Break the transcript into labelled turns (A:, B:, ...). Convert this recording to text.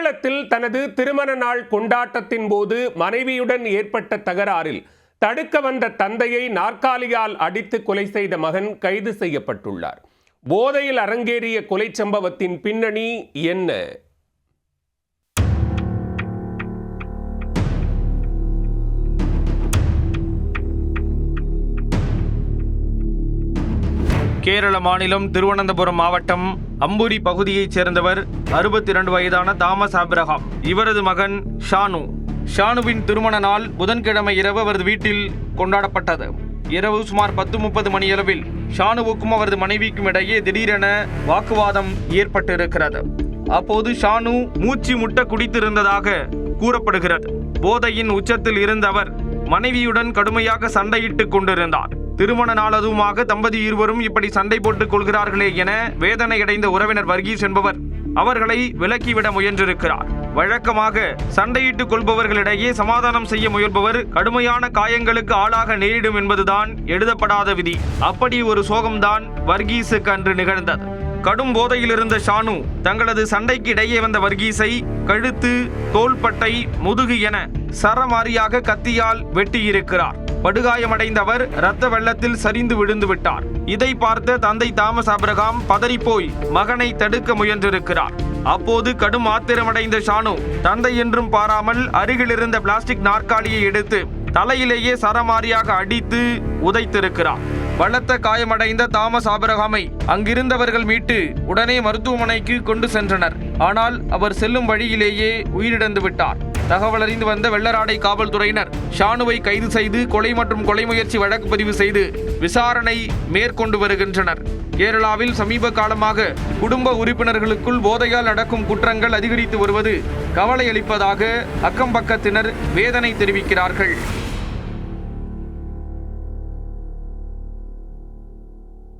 A: கேரளத்தில் தனது திருமண நாள் கொண்டாட்டத்தின் போது மனைவியுடன் ஏற்பட்ட தகராறில் தடுக்க வந்த தந்தையை நாற்காலியால் அடித்து கொலை செய்த மகன் கைது செய்யப்பட்டுள்ளார். போதையில் அரங்கேறிய கொலை சம்பவத்தின் பின்னணி என்ன?
B: கேரள மாநிலம் திருவனந்தபுரம் மாவட்டம் அம்புரி பகுதியைச் சேர்ந்தவர் 62 வயதான தாமஸ் ஆபிரகாம். இவரது மகன் ஷானுவின் திருமண நாள் புதன்கிழமை இரவு அவரது வீட்டில் கொண்டாடப்பட்டது. இரவு சுமார் 10:30 மணியளவில் ஷானுவுக்கும் அவரது மனைவிக்கும் இடையே திடீரென வாக்குவாதம் ஏற்பட்டிருக்கிறது. அப்போது ஷானு மூச்சு முட்ட குடித்திருந்ததாக கூறப்படுகிறது. போதையின் உச்சத்தில் இருந்த அவர் மனைவியுடன் கடுமையாக சண்டையிட்டுக் கொண்டிருந்தார். திருமண நாள் அதுவுமாக தம்பதி இருவரும் இப்படி சண்டை போட்டுக் கொள்கிறார்களே என வேதனையடைந்த உறவினர் வர்கீஸ் என்பவர் அவர்களை விலக்கிவிட முயன்றிருக்கிறார். வழக்கமாக சண்டையிட்டுக் கொள்பவர்களிடையே சமாதானம் செய்ய முயல்பவர் கடுமையான காயங்களுக்கு ஆளாக நேரிடும் என்பதுதான் எழுதப்படாத விதி. அப்படி ஒரு சோகம்தான் வர்கீஸுக்கு அன்று நிகழ்ந்தது. கடும் போதையில் இருந்த ஷானு தங்களது சண்டைக்கு இடையே வந்த வர்கீஸை கழுத்து, தோள்பட்டை, முதுகு என சரமாரியாக கத்தியால் வெட்டியிருக்கிறார். படுகாயமடைந்த அவர் இரத்த வெள்ளத்தில் சரிந்து விழுந்து விட்டார். இதை பார்த்த தந்தை தாமஸ் ஆபிரகாம் பதறிப்போய் மகனை தடுக்க முயன்றிருக்கிறார். அப்போது கடும் ஆத்திரமடைந்த ஷானு தந்தை என்றும் பாராமல் அருகில் இருந்த பிளாஸ்டிக் நாற்காலியை எடுத்து தலையிலேயே சரமாரியாக அடித்து உதைத்திருக்கிறார். பலத்த காயமடைந்த தாமஸ் ஆபிரகாமை அங்கிருந்தவர்கள் மீட்டு உடனே மருத்துவமனைக்கு கொண்டு சென்றனர். ஆனால் அவர் செல்லும் வழியிலேயே உயிரிழந்து விட்டார். தகவல் அறிந்து வந்த வெள்ளராடை காவல்துறையினர் ஷானுவை கைது செய்து கொலை மற்றும் கொலை முயற்சி வழக்கு பதிவு செய்து விசாரணை மேற்கொண்டு வருகின்றனர். கேரளாவில் சமீப காலமாக குடும்ப உறுப்பினர்களுக்குள் போதையால் நடக்கும் குற்றங்கள் அதிகரித்து வருவது கவலை அளிப்பதாக அக்கம்பக்கத்தினர் வேதனை தெரிவிக்கிறார்கள்.